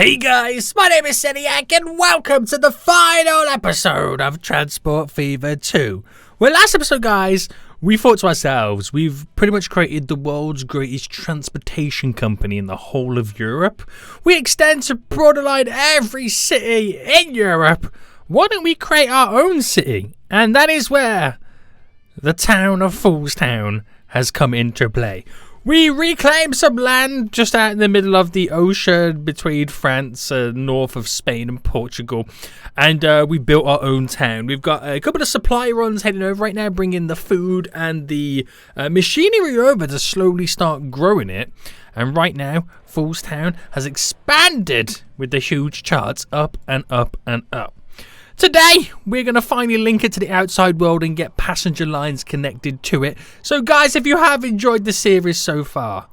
Hey guys, my name is Seniac and welcome to the final episode of Transport Fever 2. Well, last episode, guys, we thought to ourselves, we've pretty much created the world's greatest transportation company in the whole of Europe. We extend to borderline every city in Europe. Why don't we create our own city? And that is where the town of FOOLSTOWN has come into play. We reclaimed some land just out in the middle of the ocean between France, north of Spain and Portugal. And we built our own town. We've got a couple of supply runs heading over right now, bringing the food and the machinery over to slowly start growing it. And right now, FOOLSTOWN has expanded with the huge charts up and up and up. Today, we're going to finally link it to the outside world and get passenger lines connected to it. So guys, if you have enjoyed the series so far,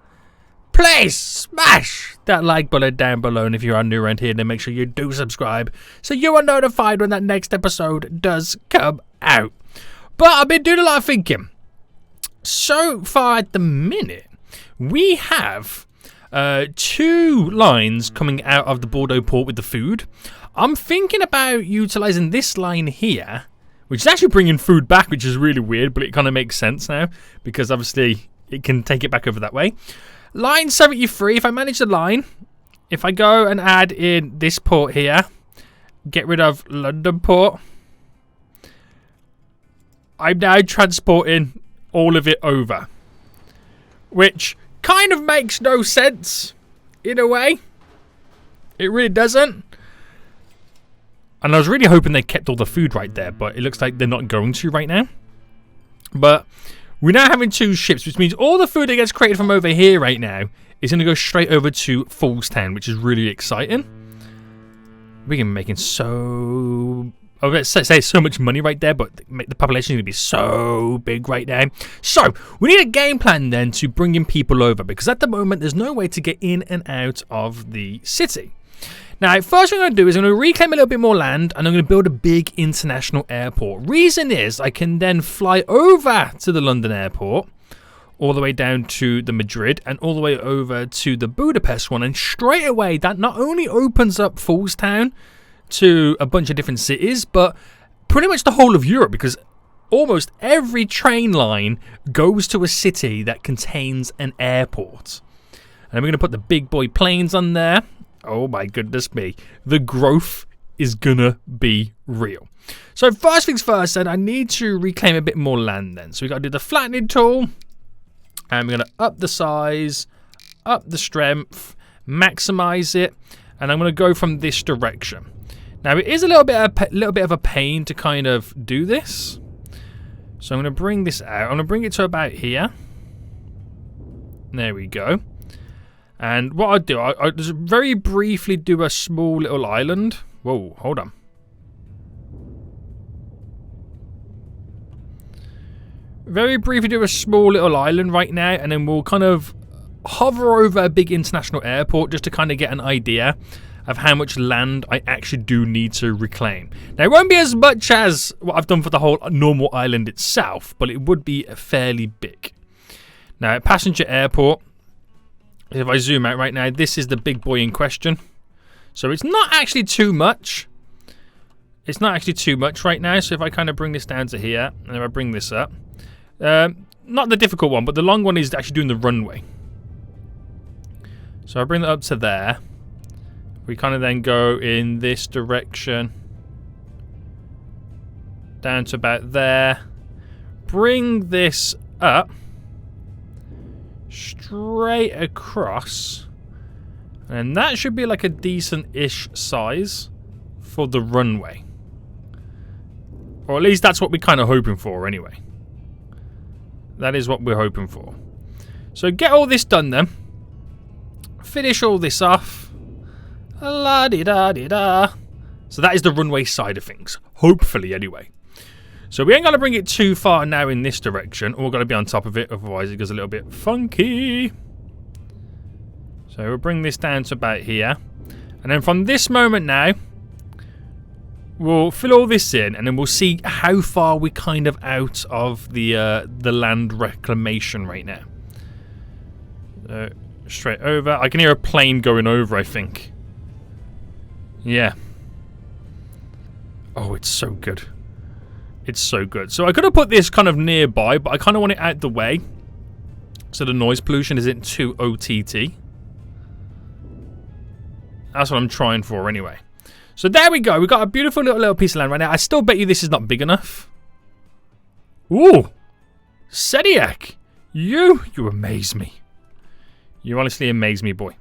please smash that like button down below. And if you are new around here, then make sure you do subscribe so you are notified when that next episode does come out. But I've been doing a lot of thinking. So far at the minute, we have two lines coming out of the Bordeaux port with the food. I'm thinking about utilising this line here, which is actually bringing food back, which is really weird, but it kind of makes sense now, because obviously it can take it back over that way. Line 73, if I manage the line, if I go and add in this port here, get rid of London port, I'm now transporting all of it over, which kind of makes no sense in a way. It really doesn't. And I was really hoping they kept all the food right there, but it looks like they're not going to right now. But we're now having two ships, which means all the food that gets created from over here right now is going to go straight over to FOOLSTOWN, which is really exciting. We're going to be making so much money right there, but the population is going to be so big right now. So we need a game plan then to bring in people over, because at the moment there's no way to get in and out of the city. Now, first thing I'm going to do is I'm going to reclaim a little bit more land, and I'm going to build a big international airport. Reason is I can then fly over to the London airport, all the way down to the Madrid, and all the way over to the Budapest one. And straight away, that not only opens up FOOLSTOWN to a bunch of different cities, but pretty much the whole of Europe, because almost every train line goes to a city that contains an airport. And we're going to put the big boy planes on there. Oh my goodness me. The growth is gonna be real. So first things first, then I need to reclaim a bit more land then. So we got to do the flattening tool. And we're going to up the size, up the strength, maximize it. And I'm going to go from this direction. Now it is a little bit of a pain to kind of do this. So I'm going to bring this out. I'm going to bring it to about here. There we go. And what I'll do, I'll just very briefly do a small little island. Whoa, hold on. Very briefly do a small little island right now, and then we'll kind of hover over a big international airport just to kind of get an idea of how much land I actually do need to reclaim. Now, it won't be as much as what I've done for the whole normal island itself, but it would be fairly big. Now, passenger airport. If I zoom out right now, this is the big boy in question. So it's not actually too much. It's not actually too much right now. So if I kind of bring this down to here, and if I bring this up. Not the difficult one, but the long one is actually doing the runway. So I bring that up to there. We kind of then go in this direction. Down to about there. Bring this up. Straight across, and that should be like a decent-ish size for the runway, or at least that's what we're kind of hoping for anyway. That is what we're hoping for. So get all this done then, finish all this off, la-di-da-di-da. So that is the runway side of things, hopefully anyway. So we ain't going to bring it too far now in this direction. Or we're going to be on top of it. Otherwise, it goes a little bit funky. So we'll bring this down to about here. And then from this moment now, we'll fill all this in. And then we'll see how far we're kind of out of the land reclamation right now. Straight over. I can hear a plane going over, I think. Yeah. Oh, it's so good. It's so good. So I could have put this kind of nearby, but I kind of want it out the way, so the noise pollution isn't too OTT. That's what I'm trying for anyway. So there we go. We've got a beautiful little piece of land right now. I still bet you this is not big enough. Ooh. Sediak. You amaze me. You honestly amaze me, boy.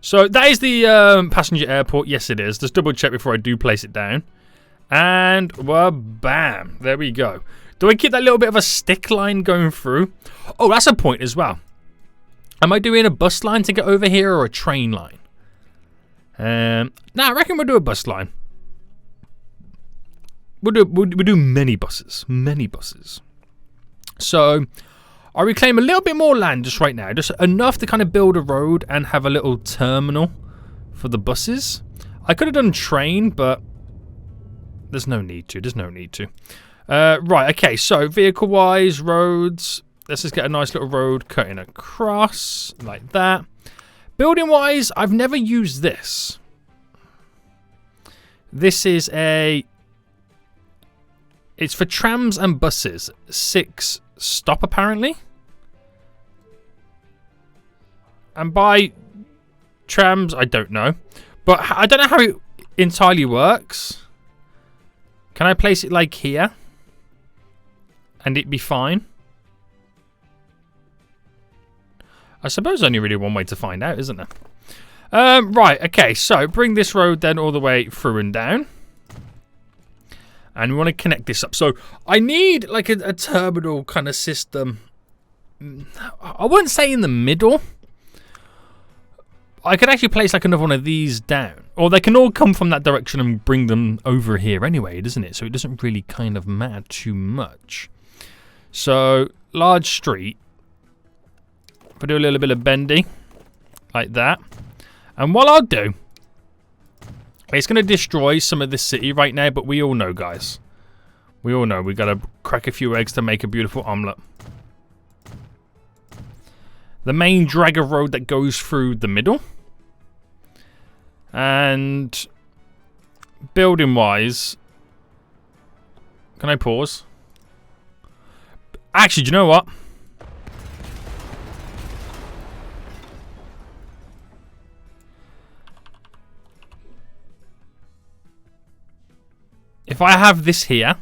So that is the passenger airport. Yes, it is. Just double check before I do place it down. And, well, bam. There we go. Do I keep that little bit of a stick line going through? Oh, that's a point as well. Am I doing a bus line to get over here or a train line? Nah, I reckon we'll do a bus line. We'll do many buses. Many buses. So, I reclaim a little bit more land just right now. Just enough to kind of build a road and have a little terminal for the buses. I could have done train, but there's no need to. There's no need to. Right, okay. So, vehicle-wise, roads. Let's just get a nice little road cutting across like that. Building-wise, I've never used this. This is a... It's for trams and buses. 6 stop, apparently. And by trams, I don't know. But I don't know how it entirely works. Can I place it like here? And it'd be fine? I suppose only really one way to find out, isn't there? Right, okay. So, bring this road then all the way through and down. And we want to connect this up. So, I need like a terminal kind of system. I wouldn't say in the middle. I could actually place like another one of these down. Or they can all come from that direction and bring them over here anyway, doesn't it? So it doesn't really kind of matter too much. So, large street. If I do a little bit of bendy. Like that. And what I'll do... It's going to destroy some of this city right now, but we all know, guys. We all know we've got to crack a few eggs to make a beautiful omelette. The main dragger road that goes through the middle. And building-wise... Can I pause? Actually, do you know what? If I have this here,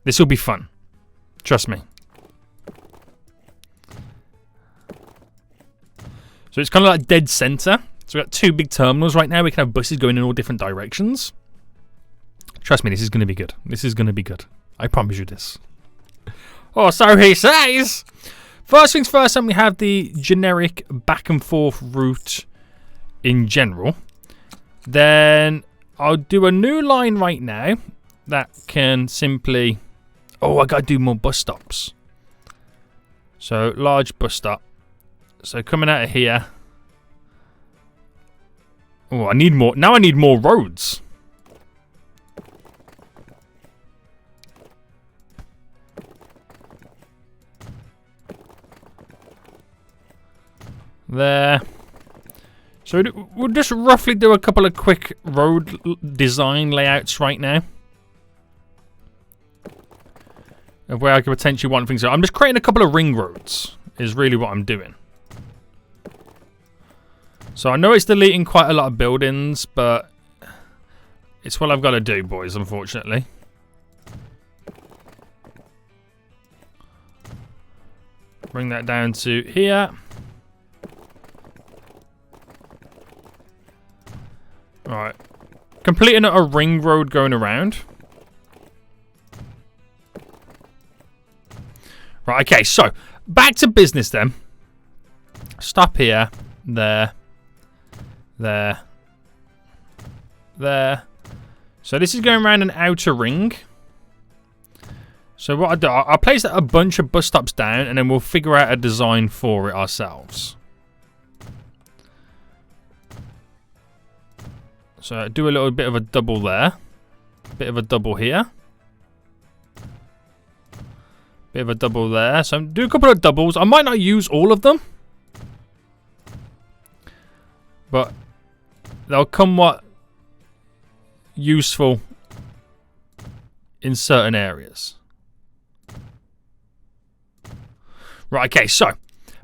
this will be fun. Trust me. So it's kind of like dead center. So we've got 2 big terminals right now. We can have buses going in all different directions. Trust me, this is going to be good. This is going to be good. I promise you this. Oh, so he says. First things first, we have the generic back and forth route in general. Then... I'll do a new line right now that can simply... Oh, I got to do more bus stops. So, large bus stop. So, coming out of here. Oh, I need more. Now I need more roads. There. So we'll just roughly do a couple of quick road design layouts right now. Of where I could potentially want things. I'm just creating a couple of ring roads. Is really what I'm doing. So I know it's deleting quite a lot of buildings, but it's what I've got to do, boys, unfortunately. Bring that down to here. Alright. Completing a ring road going around. Right, okay, so back to business then. Stop here. There. There. There. So this is going around an outer ring. So what I do, I'll place a bunch of bus stops down and then we'll figure out a design for it ourselves. So do a little bit of a double there. Bit of a double here. Bit of a double there. So do a couple of doubles. I might not use all of them. But they'll come what useful in certain areas. Right, okay, so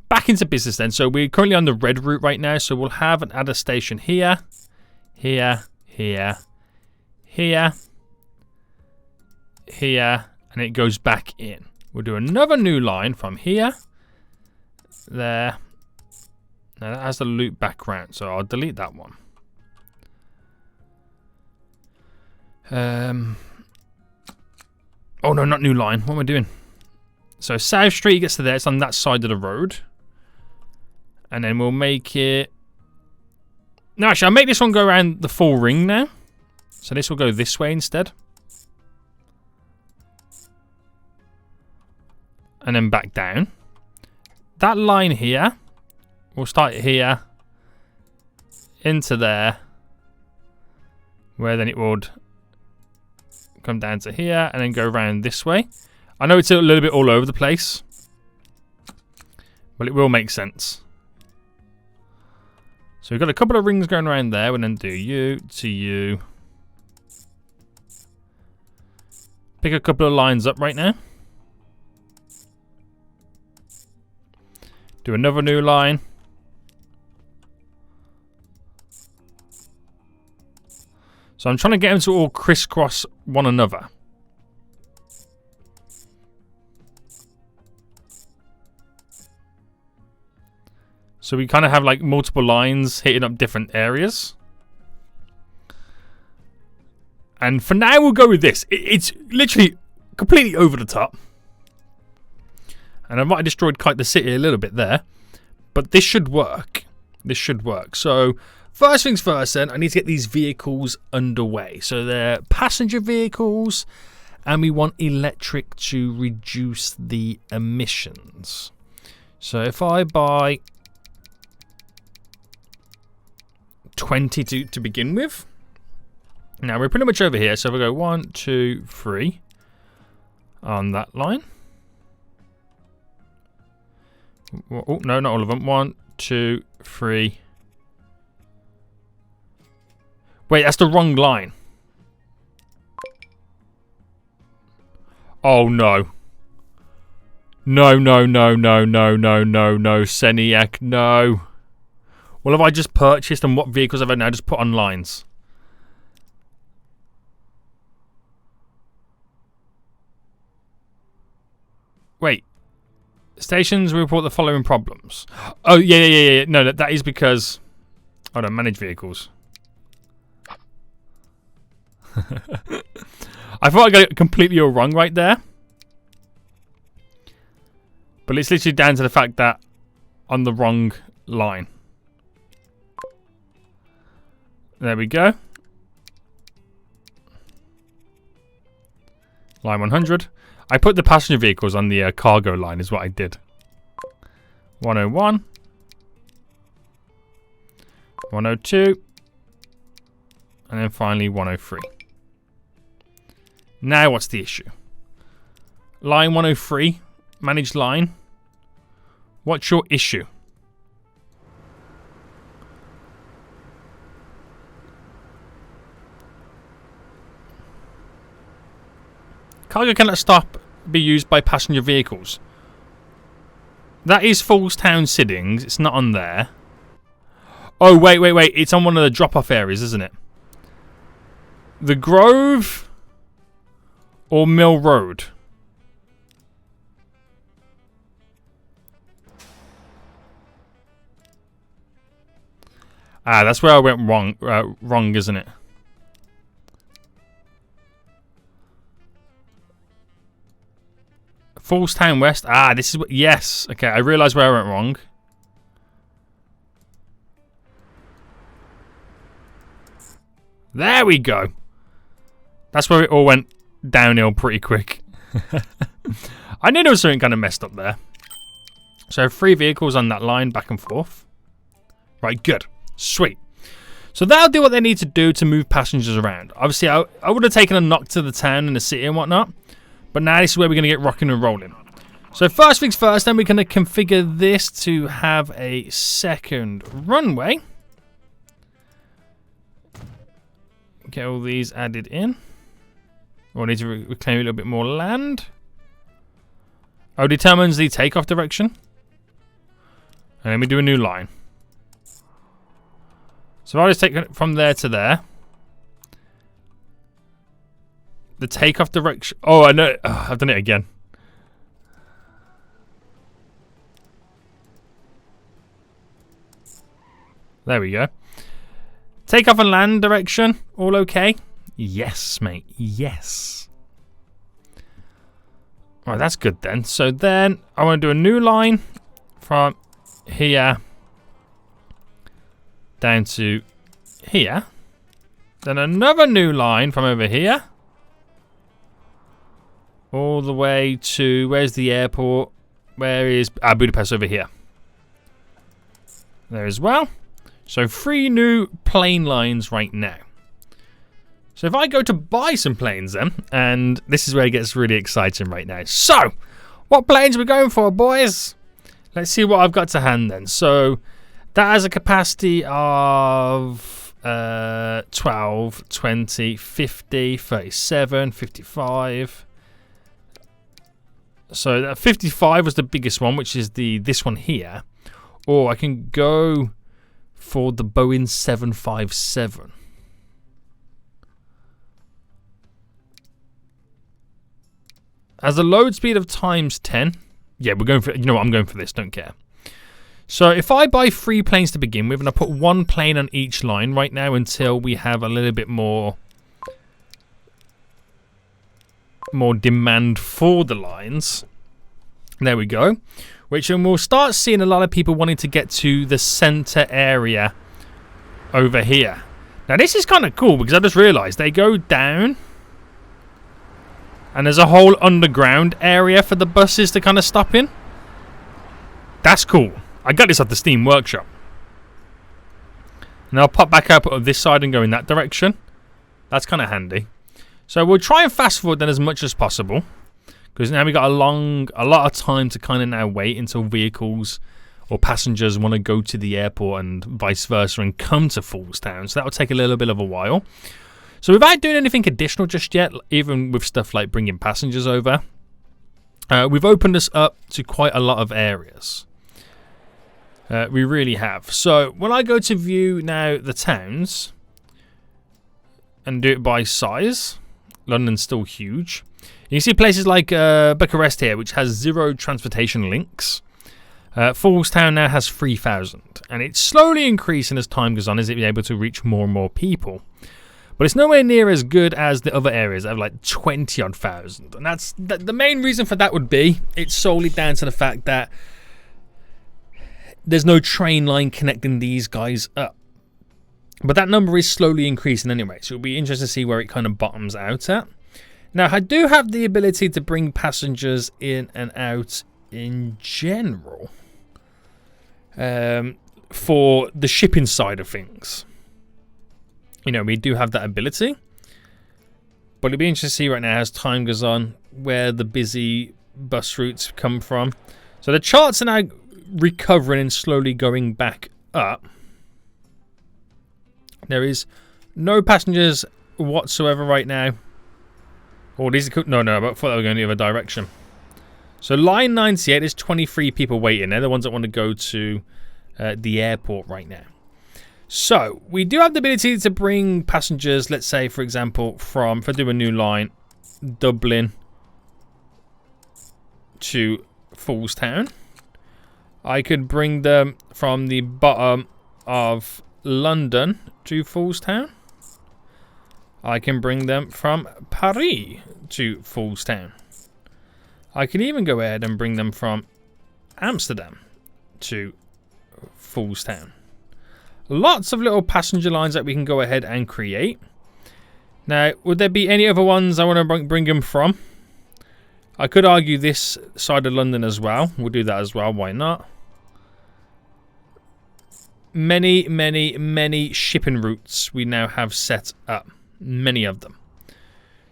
back into business then. So we're currently on the red route right now, so we'll have an add a station here, here, here, here, here, and it goes back in. We'll do another new line from here, there. Now that has the loop back round, so I'll delete that one. Oh no, not new line. What am I doing? So South Street gets to there. It's on that side of the road. And then we'll make it... No, actually, I'll make this one go around the full ring now. So this will go this way instead. And then back down. That line here, we'll start here, into there, where then it would come down to here, and then go around this way. I know it's a little bit all over the place, but it will make sense. So we've got a couple of rings going around there, and then do you to you. Pick a couple of lines up right now. Do another new line. So I'm trying to get them to all crisscross one another. So we kind of have like multiple lines hitting up different areas. And for now we'll go with this. It's literally completely over the top. And I might have destroyed quite the city a little bit there. But this should work. This should work. So first things first then, I need to get these vehicles underway. So they're passenger vehicles. And we want electric to reduce the emissions. So if I buy 20 to begin with. Now we're pretty much over here. So we'll go 1, 2, 3 on that line. Oh, no, not all of them. 1, 2, 3. Wait, that's the wrong line. Oh, no. No, no, no, no, no, no, no, no, Seniac, no. What have I just purchased and what vehicles have I now just put on lines? Wait. Stations report the following problems. Oh, yeah. No, that is because... Hold on, manage vehicles. I thought I got it completely all wrong right there. But it's literally down to the fact that on the wrong line. There we go. Line 100. I put the passenger vehicles on the cargo line is what I did. 101. 102. And then finally 103. Now what's the issue? Line 103. Managed line. What's your issue? Cargo cannot stop be used by passenger vehicles. That is FOOLSTOWN Siddings. It's not on there. Oh, wait. It's on one of the drop-off areas, isn't it? The Grove or Mill Road? Ah, that's where I went wrong, isn't it? FOOLSTOWN West. Ah, this is what... Yes. Okay, I realised where I went wrong. There we go. That's where it all went downhill pretty quick. I knew there was something kind of messed up there. So 3 vehicles on that line back and forth. Right, good. Sweet. So that'll do what they need to do to move passengers around. Obviously, I would have taken a knock to the town and the city and whatnot. But now this is where we're going to get rocking and rolling. So first things first, then we're going to configure this to have a second runway. Get all these added in. Or I need to reclaim a little bit more land. Oh, determines the takeoff direction. And let me do a new line. So I'll just take it from there to there. The takeoff direction. Oh, I know. Oh, I've done it again. There we go. Takeoff and land direction. All okay? Yes, mate. Yes. Right, that's good then. So then I want to do a new line from here down to here. Then another new line from over here. All the way to, where's the airport? Where is Budapest? Over here. There as well. So 3 new plane lines right now. So if I go to buy some planes then, and this is where it gets really exciting right now. So, what planes are we going for, boys? Let's see what I've got to hand then. So, that has a capacity of 12, 20, 50, 37, 55. So that 55 was the biggest one, which is this one here. Or I can go for the Boeing 757. As a load speed of times 10. Yeah, we're going for, you know what, I'm going for this, don't care. So if I buy 3 planes to begin with, and I put 1 plane on each line right now until we have a little bit more demand for the lines. There we go. Which, and we'll start seeing a lot of people wanting to get to the center area over here. Now this is kind of cool because I just realized they go down and there's a whole underground area for the buses to kind of stop in. That's cool. I got this at the Steam Workshop. And I'll pop back up on this side and go in that direction. That's kind of handy. So we'll try and fast forward then as much as possible. Because now we've got a lot of time to kind of now wait until vehicles or passengers want to go to the airport and vice versa and come to FOOLSTOWN. So that will take a little bit of a while. So without doing anything additional just yet, even with stuff like bringing passengers over, we've opened this up to quite a lot of areas. We really have. So when I go to view now the towns and do it by size, London's still huge. You see places like Bucharest here, which has 0 transportation links. FOOLSTOWN now has 3,000, and it's slowly increasing as time goes on as it be able to reach more and more people. But it's nowhere near as good as the other areas that have like 20-odd thousand. And that's the main reason for that would be it's solely down to the fact that there's no train line connecting these guys up. But that number is slowly increasing anyway, so it'll be interesting to see where it kind of bottoms out at. Now, I do have the ability to bring passengers in and out in general for the shipping side of things. You know, we do have that ability. But it'll be interesting to see right now as time goes on where the busy bus routes come from. So the charts are now recovering and slowly going back up. There is no passengers whatsoever right now. Oh, these are no, I thought they were going the other direction. So line 98 is 23 people waiting. They're the ones that want to go to the airport right now. So we do have the ability to bring passengers, let's say, for example, from, if I do a new line, Dublin to FOOLSTOWN. I could bring them from the bottom of London to FOOLSTOWN. I can bring them from Paris to FOOLSTOWN. I can even go ahead and bring them from Amsterdam to FOOLSTOWN. Lots of little passenger lines that we can go ahead and create. Now, would there be any other ones I want to bring them from? I could argue this side of London as well. We'll do that as well. Why not? Many, many, many shipping routes we now have set up. Many of them.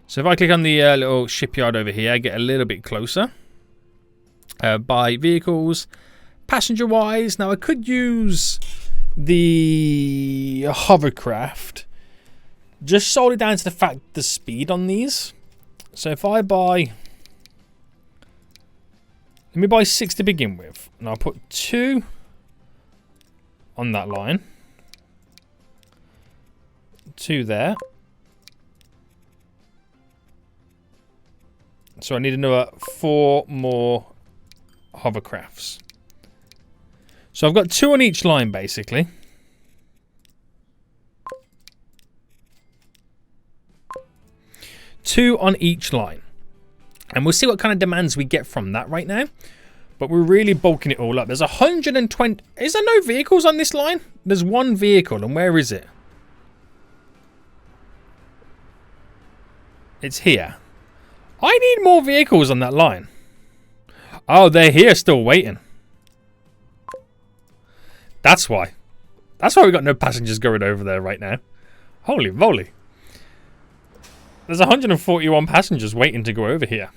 So if I click on the little shipyard over here, I get a little bit closer. By vehicles, passenger-wise. Now I could use the hovercraft Just solely down to the fact the speed on these. So if I buy... Let me buy 6 to begin with. And I'll put 2 on that line. 2 there. So I need another 4 more hovercrafts. So I've got 2 on each line, basically. Two on each line. And we'll see what kind of demands we get from that right now. But we're really bulking it all up. There's 120... Is there no vehicles on this line? There's 1 vehicle, and where is it? It's here. I need more vehicles on that line. Oh, they're here still waiting. That's why. That's why we got no passengers going over there right now. Holy moly. There's 141 passengers waiting to go over here.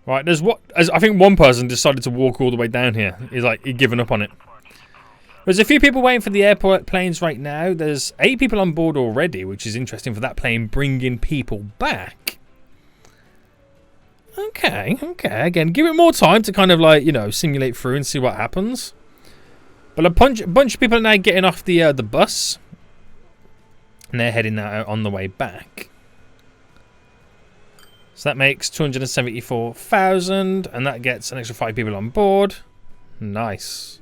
Right, there's what... I think one person decided to walk all the way down here. He's like, he'd given up on it. There's a few people waiting for the airport planes right now. There's 8 people on board already, which is interesting for that plane bringing people back. Okay, okay. Again, give it more time to kind of like, you know, simulate through and see what happens. But a bunch of people are now getting off the bus. And they're heading out on the way back. So that makes 274,000. And that gets an extra 5 people on board. Nice.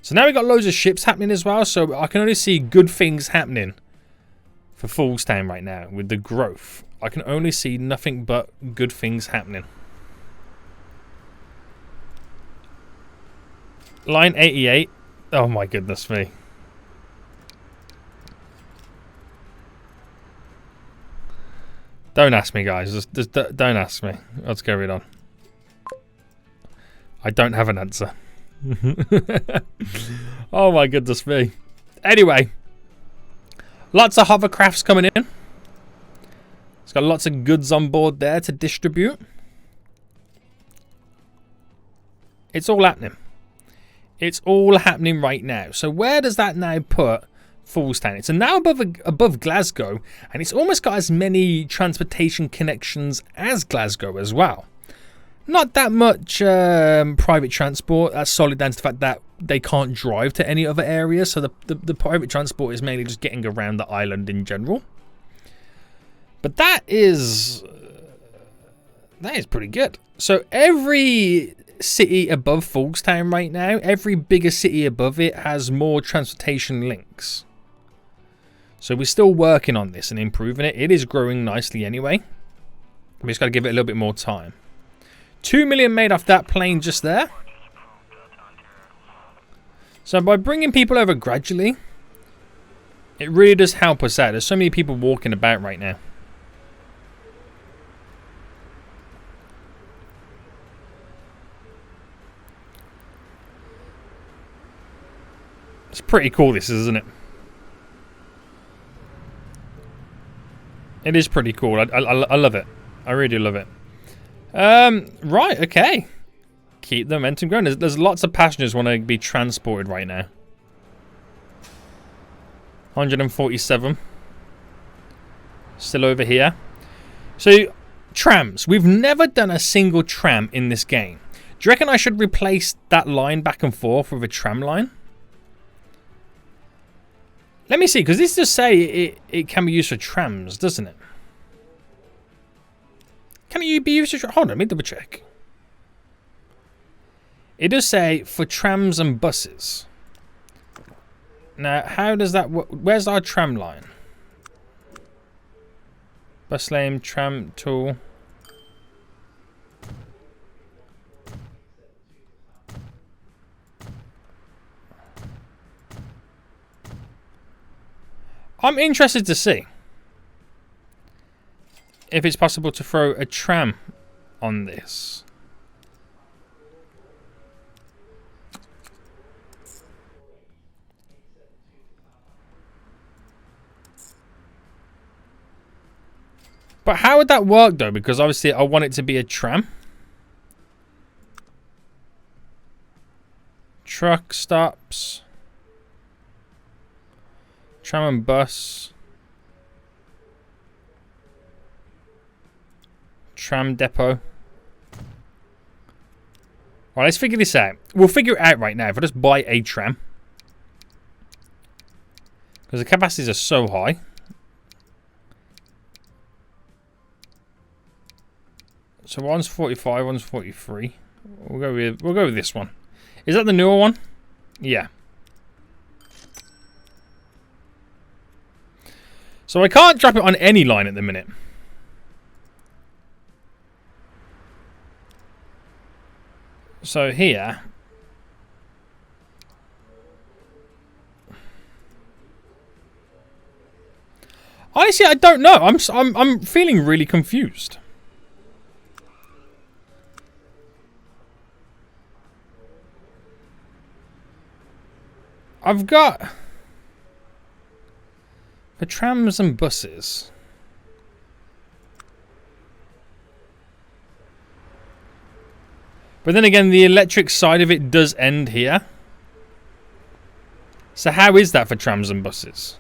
So now we've got loads of ships happening as well. So I can only see good things happening for FOOLSTOWN right now with the growth. I can only see nothing but good things happening. Line 88. Oh my goodness me. Don't ask me, guys. Just don't ask me. Let's carry it on. I don't have an answer. Oh my goodness me. Anyway. Lots of hovercrafts coming in. It's got lots of goods on board there to distribute. It's all happening. It's all happening right now. So where does that now put FOOLSTOWN? It's now above Glasgow, and it's almost got as many transportation connections as Glasgow as well. Not that much private transport. That's solid down to the fact that they can't drive to any other areas. So the private transport is mainly just getting around the island in general. But that is pretty good. So every city above FOOLSTOWN right now, every bigger city above it has more transportation links. So we're still working on this and improving it. It is growing nicely anyway. We just got to give it a little bit more time. 2 million made off that plane just there. So by bringing people over gradually, it really does help us out. There's so many people walking about right now. It's pretty cool, this, isn't it? It is pretty cool. I love it. I really love it. Right, okay. Keep the momentum going. There's lots of passengers want to be transported right now. 147. Still over here. So, trams. We've never done a single tram in this game. Do you reckon I should replace that line back and forth with a tram line? Let me see, because this does say it can be used for trams, doesn't it? Can it be used for trams? Hold on, let me double check. It does say for trams and buses. Now, how does that work? Where's our tram line? Bus lane, tram tool. I'm interested to see if it's possible to throw a tram on this. But how would that work though? Because obviously I want it to be a tram. Truck stops. Tram and bus. Tram depot. Alright, let's figure this out. We'll figure it out right now. If I just buy a tram. Because the capacities are so high. So one's 45, one's 43. We'll go with this one. Is that the newer one? Yeah. So I can't drop it on any line at the minute. So here, honestly, I don't know. I'm feeling really confused. I've got for trams and buses. But then again, the electric side of it does end here. So how is that for trams and buses?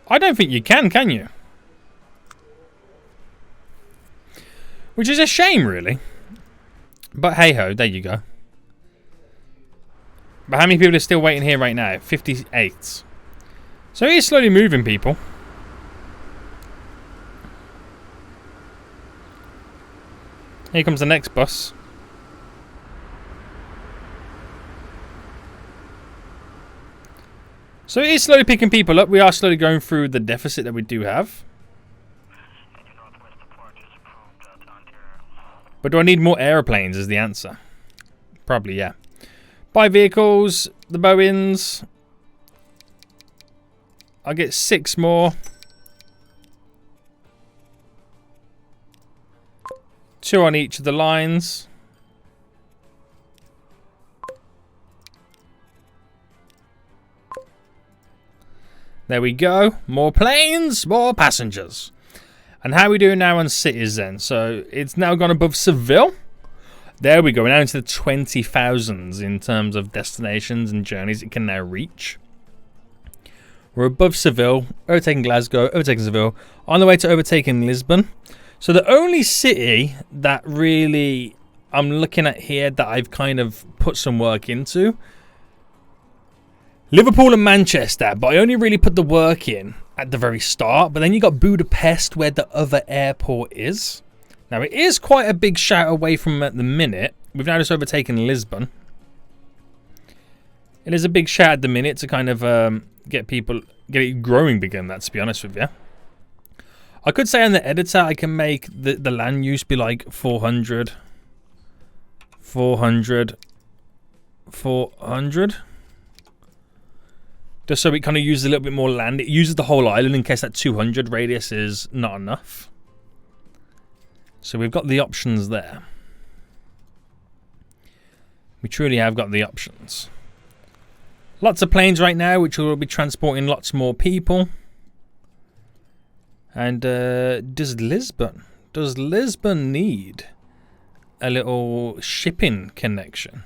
I don't think you can you? Which is a shame, really. But hey-ho, there you go. But how many people are still waiting here right now? 58. So it is slowly moving, people. Here comes the next bus. So it is slowly picking people up. We are slowly going through the deficit that we do have. But do I need more aeroplanes is the answer. Probably, yeah. Buy vehicles, the Boeings. I'll get 6 more. 2 on each of the lines. There we go. More planes, more passengers. And how are we doing now on cities then? So it's now gone above Seville. There we go. We're now into the 20,000s in terms of destinations and journeys it can now reach. We're above Seville, overtaking Glasgow, overtaking Seville, on the way to overtaking Lisbon. So the only city that really I'm looking at here that I've kind of put some work into, Liverpool and Manchester, but I only really put the work in at the very start. But then you got Budapest, where the other airport is. Now, it is quite a big shout away from at the minute. We've now just overtaken Lisbon. It is a big shout at the minute to kind of get it growing again, that's to be honest with you. I could say on the editor, I can make the land use be like 400. 400. 400. Just so it kind of uses a little bit more land. It uses the whole island in case that 200 radius is not enough. So we've got the options there. We truly have got the options. Lots of planes right now, which will be transporting lots more people. And does Lisbon need a little shipping connection?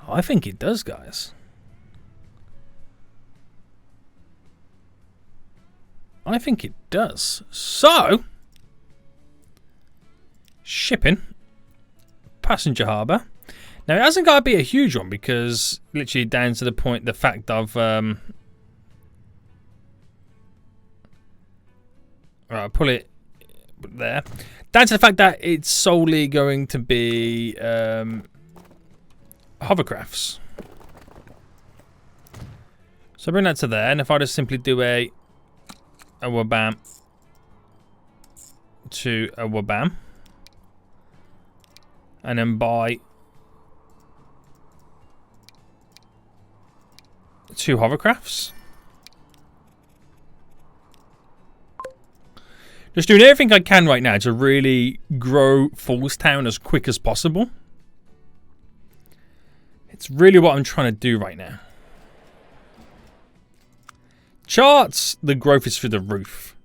I think it does, guys. I think it does. So, shipping, passenger harbour. Now, it hasn't got to be a huge one because literally down to the point, the fact of... right, I'll pull it there. Down to the fact that it's solely going to be hovercrafts. So bring that to there, and if I just simply do a wabam to a wabam, and then buy 2 hovercrafts. Just doing everything I can right now to really grow FOOLSTOWN as quick as possible. It's really what I'm trying to do right now. Charts, the growth is through the roof.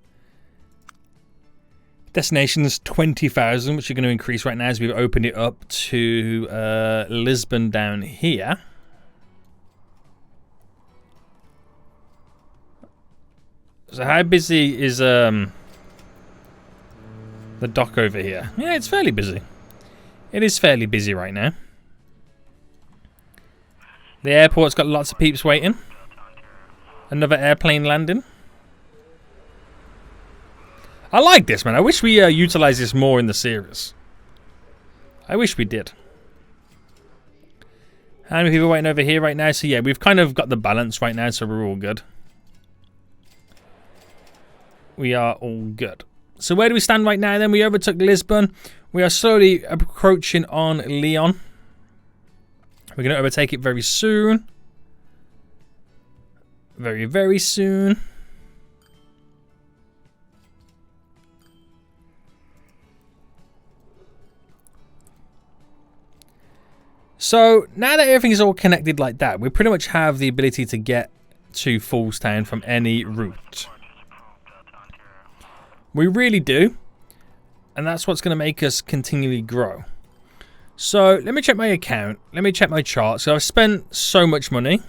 Destinations 20,000, which are going to increase right now as we've opened it up to Lisbon down here. So how busy is the dock over here? Yeah, it's fairly busy. It is fairly busy right now. The airport's got lots of peeps waiting. Another airplane landing. I like this, man. I wish we utilized this more in the series. I wish we did. How many people waiting over here right now? So yeah, we've kind of got the balance right now, so we're all good. We are all good. So where do we stand right now then? We overtook Lisbon. We are slowly approaching on Lyon. We're going to overtake it very soon. Very, very soon. So now that everything is all connected like that, we pretty much have the ability to get to FOOLSTOWN from any route. We really do. And that's what's going to make us continually grow. So let me check my account. Let me check my chart. So I've spent so much money.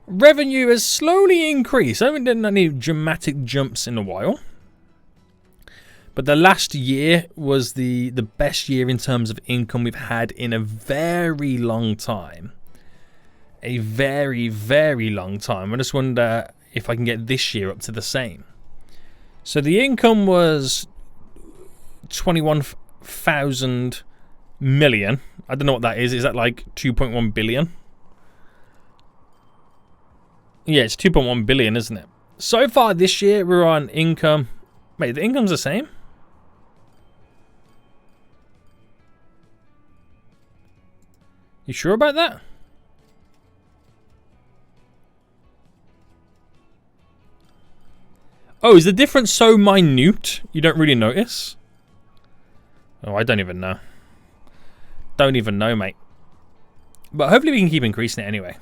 Revenue has slowly increased. I haven't done any dramatic jumps in a while. But the last year was the best year in terms of income we've had in a very long time. A very, very long time. I just wonder if I can get this year up to the same. So the income was 21,000 million. I don't know what that is. Is that like 2.1 billion? Yeah, it's 2.1 billion, isn't it? So far this year, we're on income. Wait, the income's the same? You sure about that? Oh, is the difference so minute you don't really notice? Oh, I don't even know. Don't even know, mate. But hopefully we can keep increasing it anyway.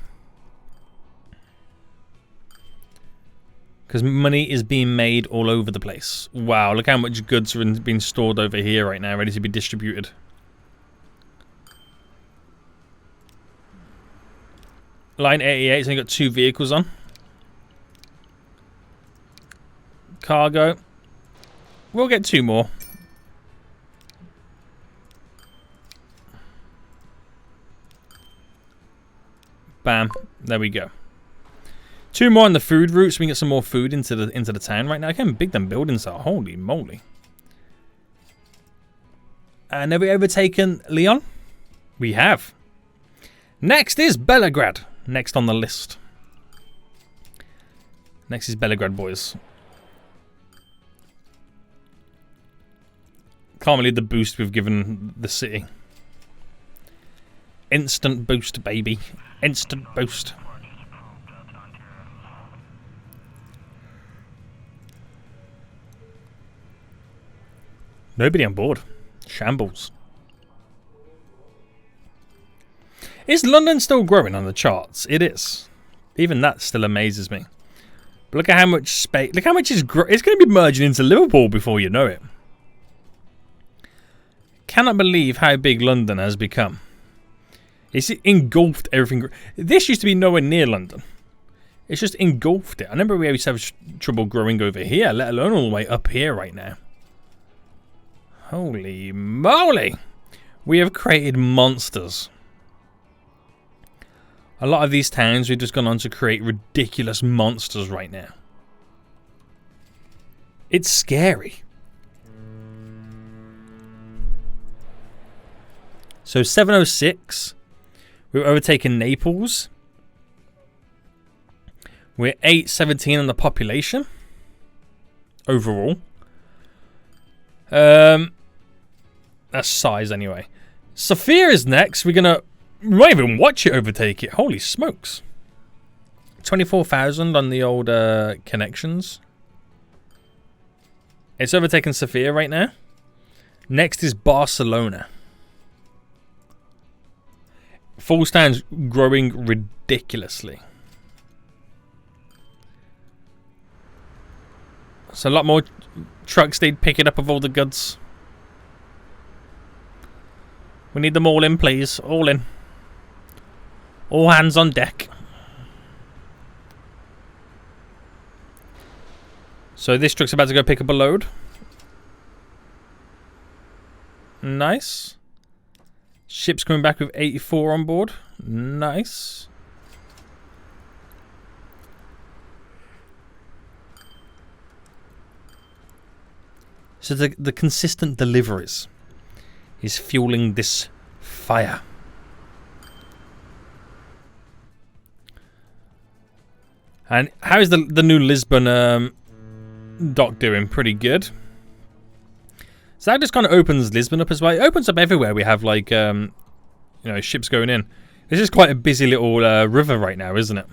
Because money is being made all over the place. Wow, look how much goods are being stored over here right now, ready to be distributed. Line 88 has only got 2 vehicles on. Cargo. We'll get 2 more. Bam. There we go. 2 more on the food route, so we can get some more food into the town right now. Look how big them buildings are. Holy moly. And have we overtaken Lyon? We have. Next is Belgrade. Next on the list. Next is Belgrade, boys. Can't believe the boost we've given the city. Instant boost, baby. Instant boost. Nobody on board. Shambles. Is London still growing on the charts? It is. Even that still amazes me. But look at how much space. Look how much it's going to be merging into Liverpool before you know it. Cannot believe how big London has become. It's engulfed everything. This used to be nowhere near London. It's just engulfed it. I remember we used to have trouble growing over here, let alone all the way up here right now. Holy moly. We have created monsters. A lot of these towns, we've just gone on to create ridiculous monsters right now. It's scary. So 706. We've overtaken Naples. We're 817 on the population. Overall. That's size anyway. Sofia is next. We might even watch it overtake it. Holy smokes. 24,000 on the old connections. It's overtaken Sofia right now. Next is Barcelona. FOOLSTOWN's growing ridiculously. So a lot more trucks need picking up of all the goods. We need them all in, please. All in. All hands on deck. So this truck's about to go pick up a load. Nice. Ship's coming back with 84 on board. Nice. So the consistent deliveries is fueling this fire. And how is the new Lisbon dock doing? Pretty good. So that just kind of opens Lisbon up as well. It opens up everywhere we have like you know, ships going in. This is quite a busy little river right now, isn't it?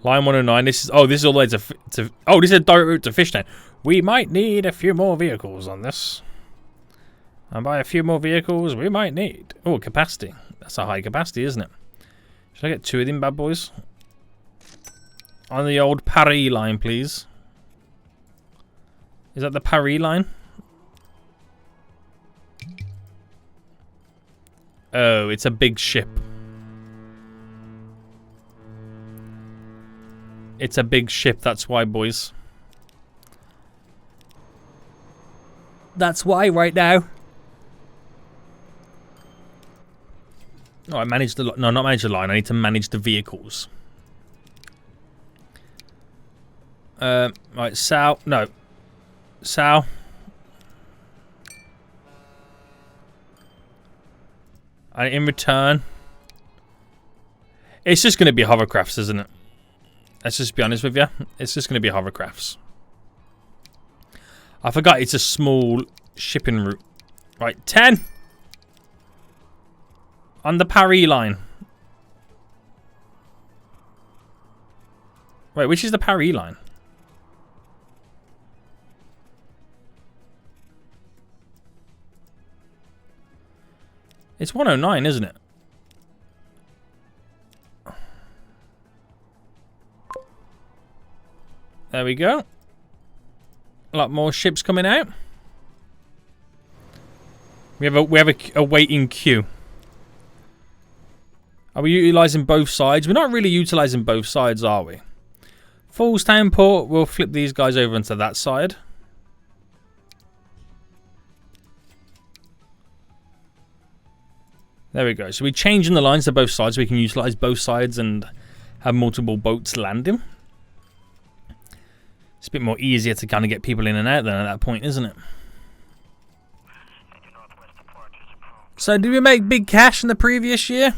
Line 109. This is all the way to oh, this is a direct route to Fishtown. We might need a few more vehicles on this. And by a few more vehicles, we might need capacity. That's a high capacity, isn't it? Should I get 2 of them bad boys? On the old Paris line, please. Is that the Paris line? Oh, it's a big ship. It's a big ship, that's why, boys. That's why right now. Oh, I managed the... No, not manage the line. I need to manage the vehicles. Right, Sal. No. Sal. And in return... It's just going to be hovercrafts, isn't it? Let's just be honest with you. It's just going to be hovercrafts. I forgot it's a small shipping route. Right, 10. On the Paris line. Wait, which is the Paris line? It's 109, isn't it? There we go. A lot more ships coming out. We have a waiting queue. Are we utilising both sides? We're not really utilising both sides, are we? FOOLSTOWN port, we'll flip these guys over into that side. There we go. So we're changing the lines to both sides so we can utilise both sides and have multiple boats landing. It's a bit more easier to kind of get people in and out then at that point, isn't it? So did we make big cash in the previous year?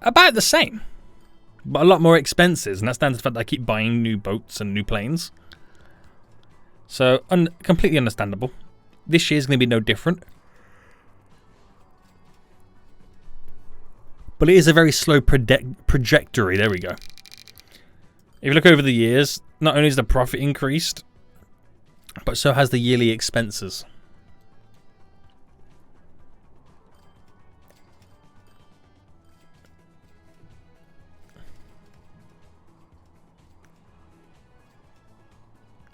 About the same. But a lot more expenses. And that's down to the fact that I keep buying new boats and new planes. So completely understandable. This year's going to be no different. But it is a very slow trajectory. There we go. If you look over the years, not only has the profit increased, but so has the yearly expenses.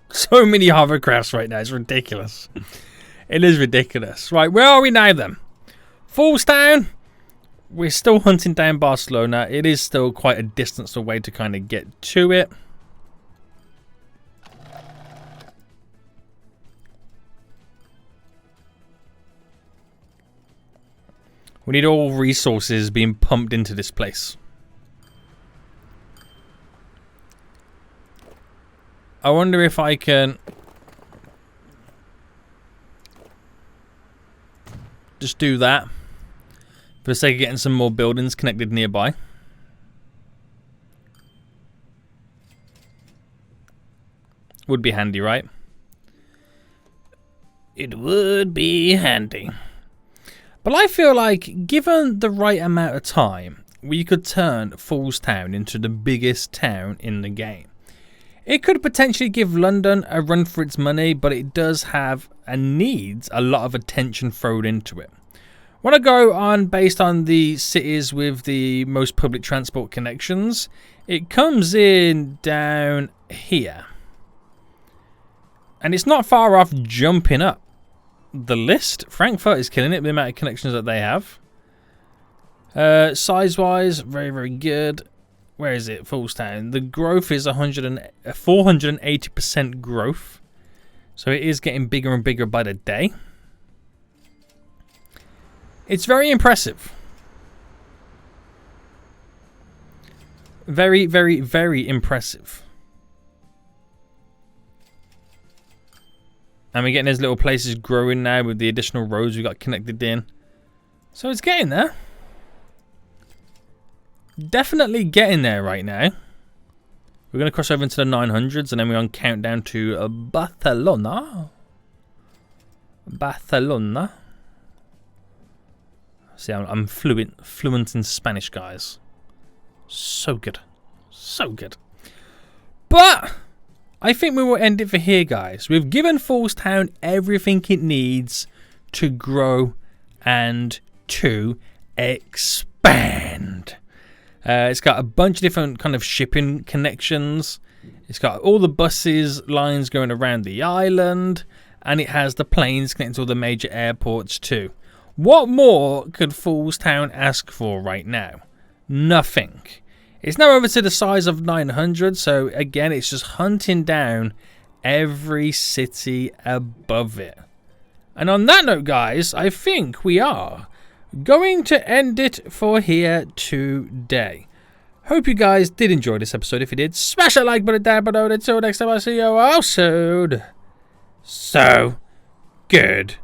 So many hovercrafts right now, it's ridiculous. It is ridiculous. Right, where are we now then? FOOLSTOWN. We're still hunting down Barcelona. It is still quite a distance away to kind of get to it. We need all resources being pumped into this place. I wonder if I can just do that. For the sake of getting some more buildings connected nearby. Would be handy, right? It would be handy. But I feel like, given the right amount of time, we could turn FOOLSTOWN into the biggest town in the game. It could potentially give London a run for its money, but it does have and needs a lot of attention thrown into it. When I go on based on the cities with the most public transport connections, it comes in down here. And it's not far off jumping up the list. Frankfurt is killing it with the amount of connections that they have. Size-wise, very, very good. Where is it? FOOLSTOWN. The growth is 480% growth. So it is getting bigger and bigger by the day. It's very impressive. Very, very, very impressive. And we're getting those little places growing now with the additional roads we got connected in. So it's getting there. Definitely getting there right now. We're going to cross over into the 900s and then we're on countdown to Barcelona. Barcelona. See, I'm fluent in Spanish, guys. So good. So good. But I think we will end it for here, guys. We've given FOOLSTOWN everything it needs to grow and to expand. It's got a bunch of different kind of shipping connections. It's got all the buses lines going around the island. And it has the planes connecting to all the major airports too. What more could FOOLSTOWN ask for right now? Nothing. It's now over to the size of 900. So again, it's just hunting down every city above it. And on that note, guys, I think we are going to end it for here today. Hope you guys did enjoy this episode. If you did, smash that like button down below. Until next time, I'll see you all soon. So good.